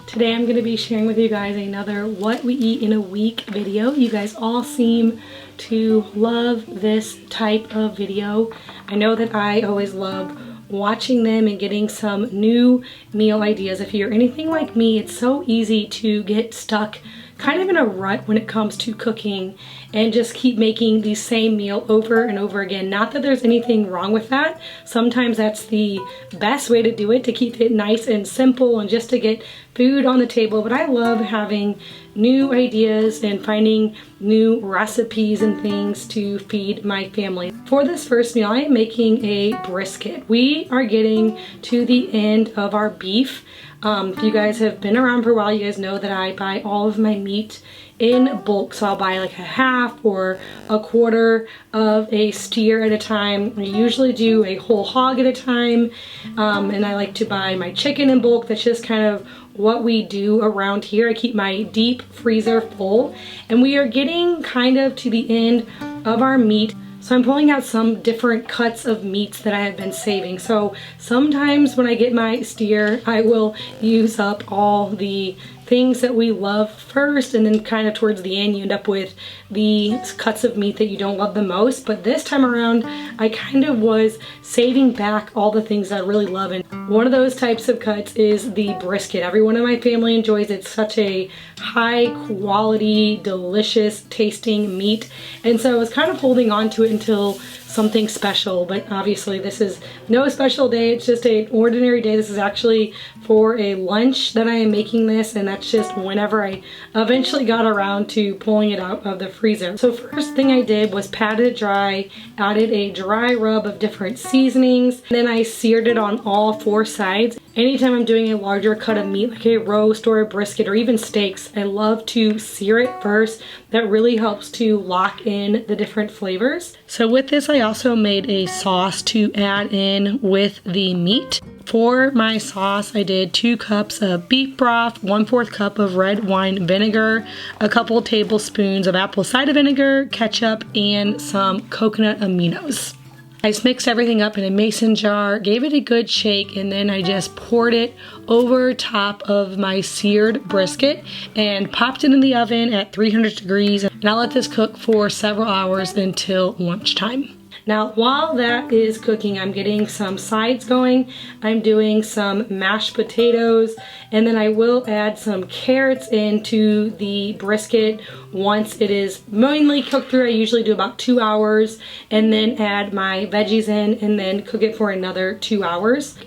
Today I'm going to be sharing with you guys another what we eat in a week video. You guys all seem to love this type of video. I know that I always love watching them and getting some new meal ideas. If you're anything like me, it's so easy to get stuck kind of in a rut when it comes to cooking and just keep making the same meal over and over again. Not that there's anything wrong with that. Sometimes that's the best way to do it, to keep it nice and simple and just to get food on the table. But I love having new ideas and finding new recipes and things to feed my family. For this first meal, I am making a brisket. We are getting to the end of our beef. If you guys have been around for a while, you guys know that I buy all of my meat in bulk. So I'll buy like a half or a quarter of a steer at a time. I usually do a whole hog at a time. And I like to buy my chicken in bulk. That's just kind of what we do around here. I keep my deep freezer full, and we are getting kind of to the end of our meat. So I'm pulling out some different cuts of meats that I have been saving. So sometimes when I get my steer, I will use up all the things that we love first, and then kind of towards the end you end up with the cuts of meat that you don't love the most. But this time around I kind of was saving back all the things that I really love, and one of those types of cuts is the brisket. Everyone in my family enjoys it. It's such a high quality, delicious tasting meat, and so I was kind of holding on to it until something special. But obviously this is no special day, it's just an ordinary day. This is actually for a lunch that I am making this, and that's just whenever I eventually got around to pulling it out of the freezer. So first thing I did was patted it dry, added a dry rub of different seasonings, and then I seared it on all four sides. Anytime I'm doing a larger cut of meat like a roast or a brisket or even steaks, I love to sear it first. That really helps to lock in the different flavors. So with this I also made a sauce to add in with the meat. For my sauce I did 2 cups of beef broth, 1/4 cup of red wine vinegar, a couple tablespoons of apple cider vinegar, ketchup, and some coconut aminos. I just mixed everything up in a mason jar, gave it a good shake, and then I just poured it over top of my seared brisket and popped it in the oven at 300 degrees. And I'll let this cook for several hours until lunchtime. Now, while that is cooking, I'm getting some sides going. I'm doing some mashed potatoes, and then I will add some carrots into the brisket once it is mainly cooked through. I usually do about 2 hours, and then add my veggies in and then cook it for another 2 hours.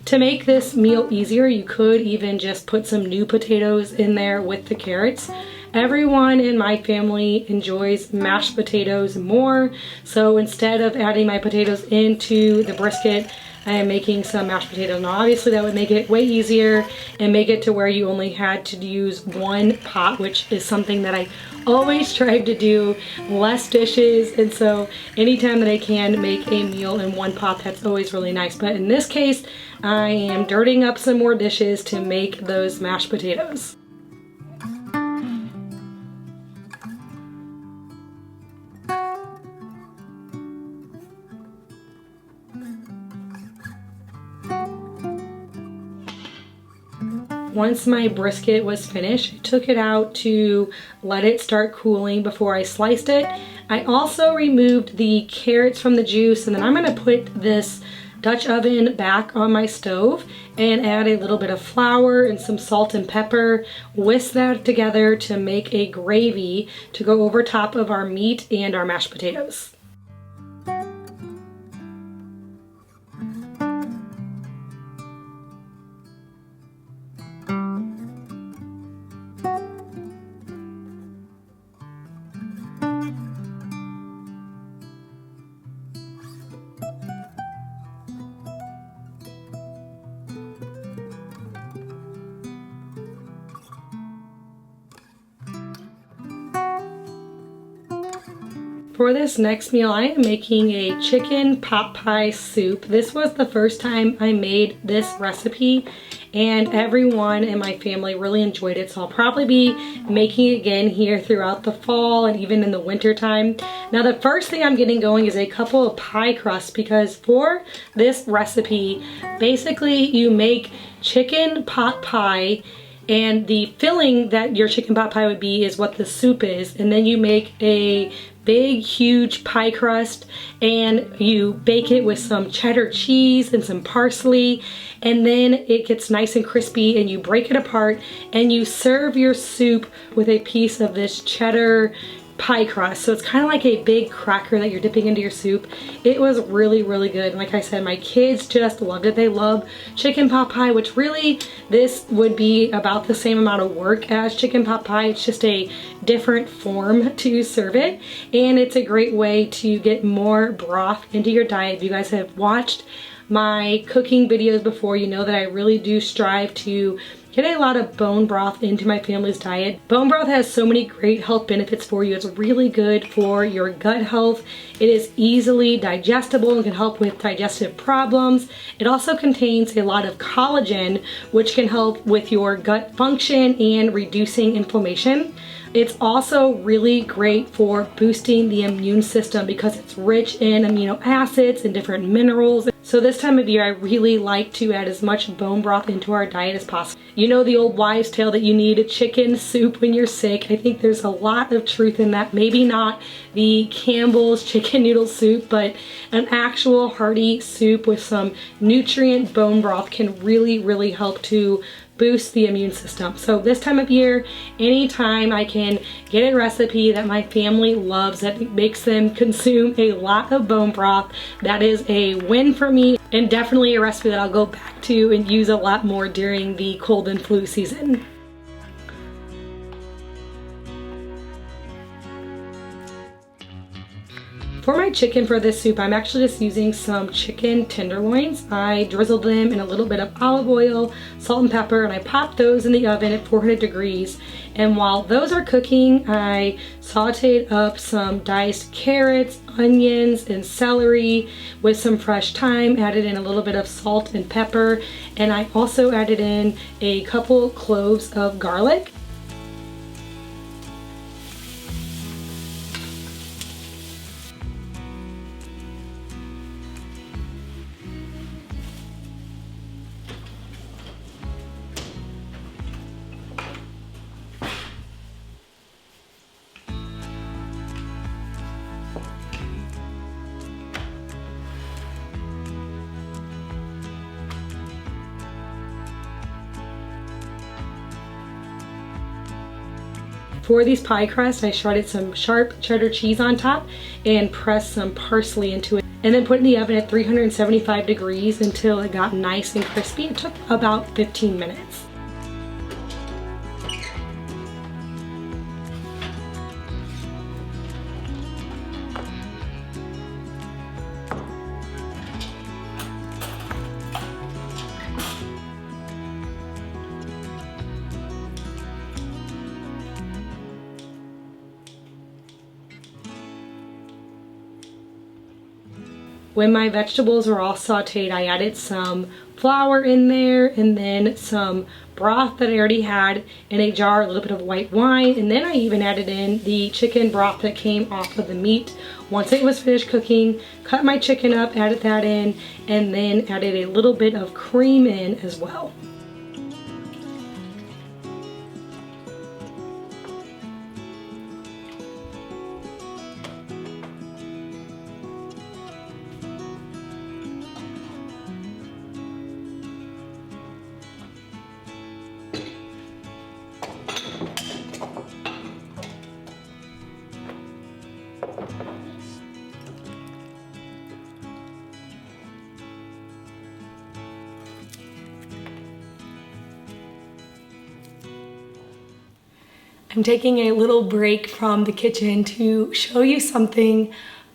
To make this meal easier, you could even just put some new potatoes in there with the carrots. Everyone in my family enjoys mashed potatoes more, so instead of adding my potatoes into the brisket, I am making some mashed potatoes. Now obviously that would make it way easier and make it to where you only had to use 1 pot, which is something that I always strive to do, less dishes, and so anytime that I can make a meal in 1 pot, that's always really nice. But in this case, I am dirtying up some more dishes to make those mashed potatoes. Once my brisket was finished, I took it out to let it start cooling before I sliced it. I also removed the carrots from the juice, and then I'm going to put this Dutch oven back on my stove and add a little bit of flour and some salt and pepper. Whisk that together to make a gravy to go over top of our meat and our mashed potatoes. For this next meal, I am making a chicken pot pie soup. This was the first time I made this recipe, and everyone in my family really enjoyed it, so I'll probably be making it again here throughout the fall and even in the winter time. Now the first thing I'm getting going is a couple of pie crusts, because for this recipe, basically you make chicken pot pie And the filling that your chicken pot pie would be is what the soup is. And then you make a big, huge pie crust and you bake it with some cheddar cheese and some parsley. And then it gets nice and crispy and you break it apart and you serve your soup with a piece of this cheddar pie crust. So it's kind of like a big cracker that you're dipping into your soup. It was really, really good. And like I said, my kids just loved it. They love chicken pot pie, which really this would be about the same amount of work as chicken pot pie. It's just a different form to serve it. And it's a great way to get more broth into your diet. If you guys have watched my cooking videos before, you know that I really do strive to get a lot of bone broth into my family's diet. Bone broth has so many great health benefits for you. It's really good for your gut health. It is easily digestible and can help with digestive problems. It also contains a lot of collagen, which can help with your gut function and reducing inflammation. It's also really great for boosting the immune system because it's rich in amino acids and different minerals. So this time of year, I really like to add as much bone broth into our diet as possible. You know the old wives' tale that you need a chicken soup when you're sick. I think there's a lot of truth in that. Maybe not the Campbell's chicken noodle soup, but an actual hearty soup with some nutrient bone broth can really, really help to boost the immune system. So this time of year, anytime I can get a recipe that my family loves that makes them consume a lot of bone broth, that is a win for me, and definitely a recipe that I'll go back to and use a lot more during the cold and flu season. For my chicken for this soup, I'm actually just using some chicken tenderloins. I drizzled them in a little bit of olive oil, salt and pepper, and I popped those in the oven at 400 degrees. And while those are cooking, I sauteed up some diced carrots, onions, and celery with some fresh thyme, added in a little bit of salt and pepper, and I also added in a couple cloves of garlic. For these pie crusts, I shredded some sharp cheddar cheese on top and pressed some parsley into it. And then put it in the oven at 375 degrees until it got nice and crispy. It took about 15 minutes. When my vegetables are all sauteed, I added some flour in there and then some broth that I already had in a jar, a little bit of white wine, and then I even added in the chicken broth that came off of the meat. Once it was finished cooking, cut my chicken up, added that in, and then added a little bit of cream in as well. I'm taking a little break from the kitchen to show you something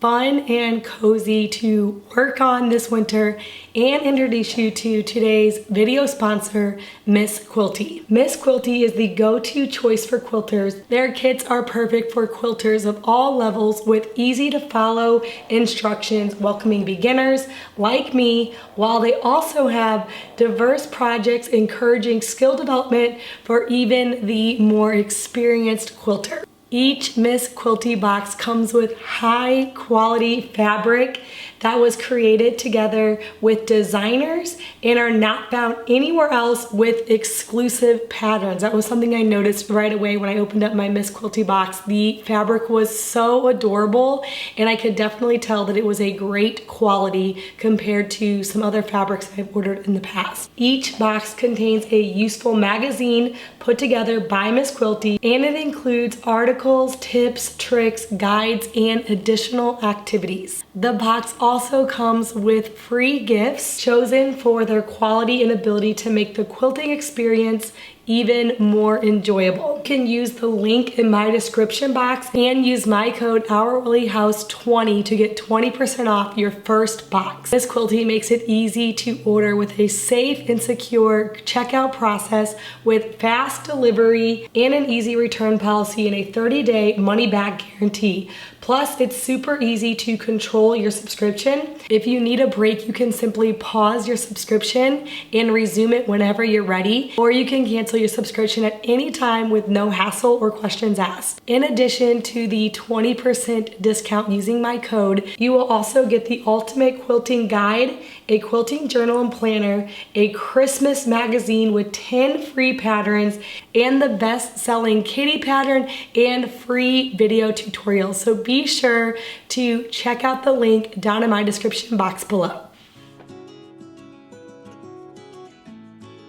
fun and cozy to work on this winter and introduce you to today's video sponsor, Miss Quilty. Miss Quilty is the go-to choice for quilters. Their kits are perfect for quilters of all levels with easy to follow instructions, welcoming beginners like me, while they also have diverse projects encouraging skill development for even the more experienced quilter. Each Miss Quilty box comes with high quality fabric that was created together with designers and are not found anywhere else with exclusive patterns. That was something I noticed right away when I opened up my Miss Quilty box. The fabric was so adorable, and I could definitely tell that it was a great quality compared to some other fabrics I've ordered in the past. Each box contains a useful magazine put together by Miss Quilty, and it includes articles, tips, tricks, guides, and additional activities. The box also comes with free gifts chosen for their quality and ability to make the quilting experience even more enjoyable. You can use the link in my description box and use my code HourlyHouse20 to get 20% off your first box. Miss Quilty makes it easy to order with a safe and secure checkout process with fast delivery and an easy return policy and a 30-day money-back guarantee. Plus, it's super easy to control your subscription. If you need a break, you can simply pause your subscription and resume it whenever you're ready, or you can cancel your subscription at any time with no hassle or questions asked. In addition to the 20% discount using my code, you will also get the Ultimate Quilting Guide, a quilting journal and planner, a Christmas magazine with 10 free patterns, and the best-selling kitty pattern and free video tutorials. So be sure to check out the link down in my description box below.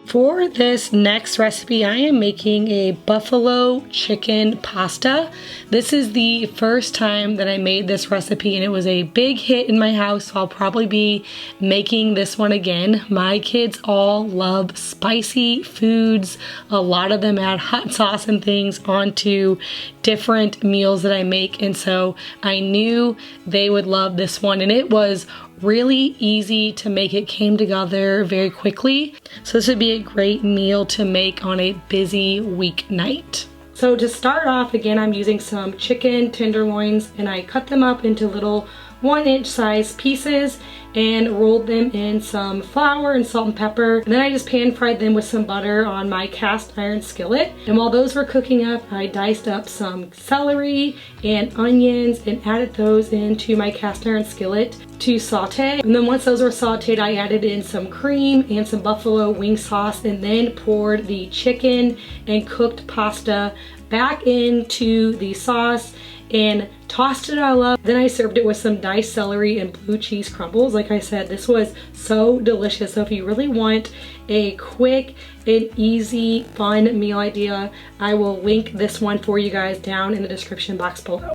For this next recipe, I am making a buffalo chicken pasta. This is the first time that I made this recipe, and it was a big hit in my house, so I'll probably be making this one again. My kids all love spicy foods. A lot of them add hot sauce and things onto different meals that I make, and so I knew they would love this one, and it was really easy to make. It came together very quickly. So this would be a great meal to make on a busy weeknight. So to start off, again, I'm using some chicken tenderloins, and I cut them up into little 1-inch size pieces and rolled them in some flour and salt and pepper. And then I just pan fried them with some butter on my cast iron skillet. And while those were cooking up, I diced up some celery and onions and added those into my cast iron skillet to saute. And then once those were sauteed, I added in some cream and some buffalo wing sauce, and then poured the chicken and cooked pasta back into the sauce and tossed it all up. Then I served it with some diced celery and blue cheese crumbles. Like I said, this was so delicious. So if you really want a quick and easy, fun meal idea, I will link this one for you guys down in the description box below.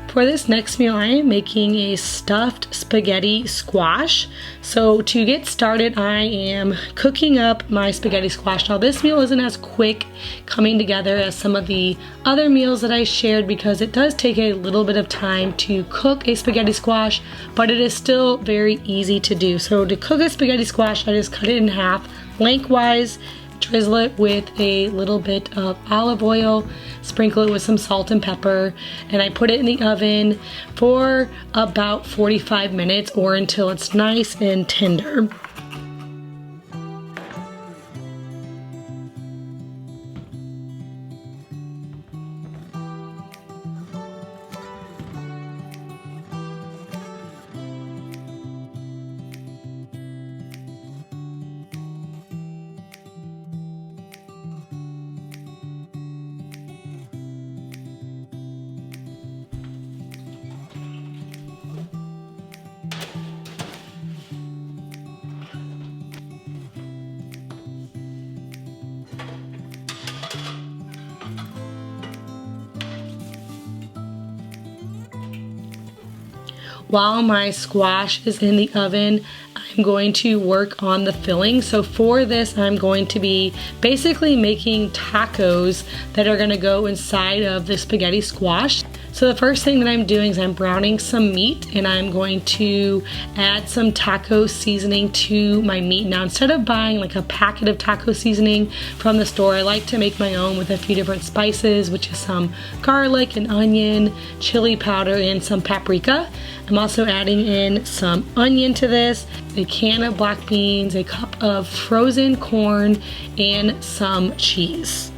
For this next meal, I am making a stuffed spaghetti squash. So to get started, I am cooking up my spaghetti squash. Now this meal isn't as quick coming together as some of the other meals that I shared because it does take a little bit of time to cook a spaghetti squash, but it is still very easy to do. So to cook a spaghetti squash, I just cut it in half lengthwise, drizzle it with a little bit of olive oil, sprinkle it with some salt and pepper, and I put it in the oven for about 45 minutes or until it's nice and tender. While my squash is in the oven, I'm going to work on the filling. So for this, I'm going to be basically making tacos that are gonna go inside of the spaghetti squash. So the first thing that I'm doing is I'm browning some meat, and I'm going to add some taco seasoning to my meat. Now, instead of buying like a packet of taco seasoning from the store, I like to make my own with a few different spices, which is some garlic and onion, chili powder, and some paprika. I'm also adding in some onion to this, a can of black beans, a cup of frozen corn, and some cheese.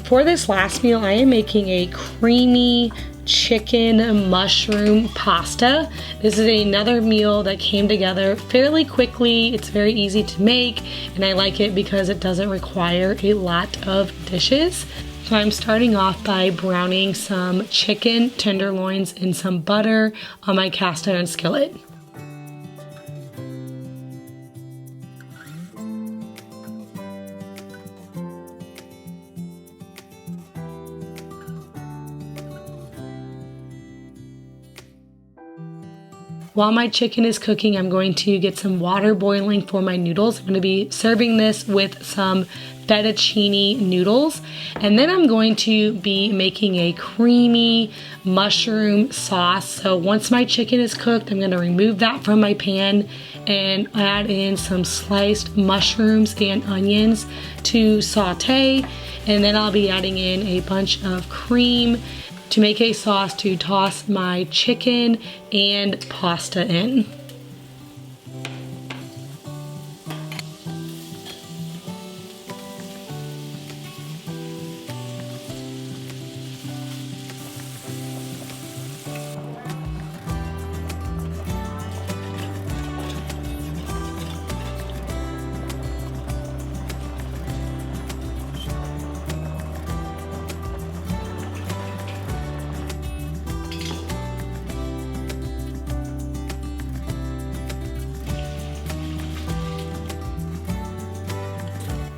For this last meal, I am making a creamy chicken mushroom pasta. This is another meal that came together fairly quickly. It's very easy to make, and I like it because it doesn't require a lot of dishes. So I'm starting off by browning some chicken tenderloins in some butter on my cast iron skillet. While my chicken is cooking, I'm going to get some water boiling for my noodles. I'm going to be serving this with some fettuccine noodles. And then I'm going to be making a creamy mushroom sauce. So once my chicken is cooked, I'm going to remove that from my pan and add in some sliced mushrooms and onions to saute. And then I'll be adding in a bunch of cream to make a sauce to toss my chicken and pasta in.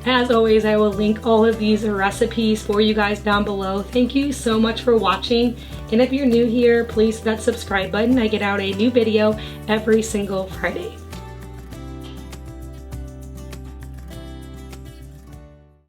As always, I will link all of these recipes for you guys down below. Thank you so much for watching. And if you're new here, please hit that subscribe button. I get out a new video every single Friday.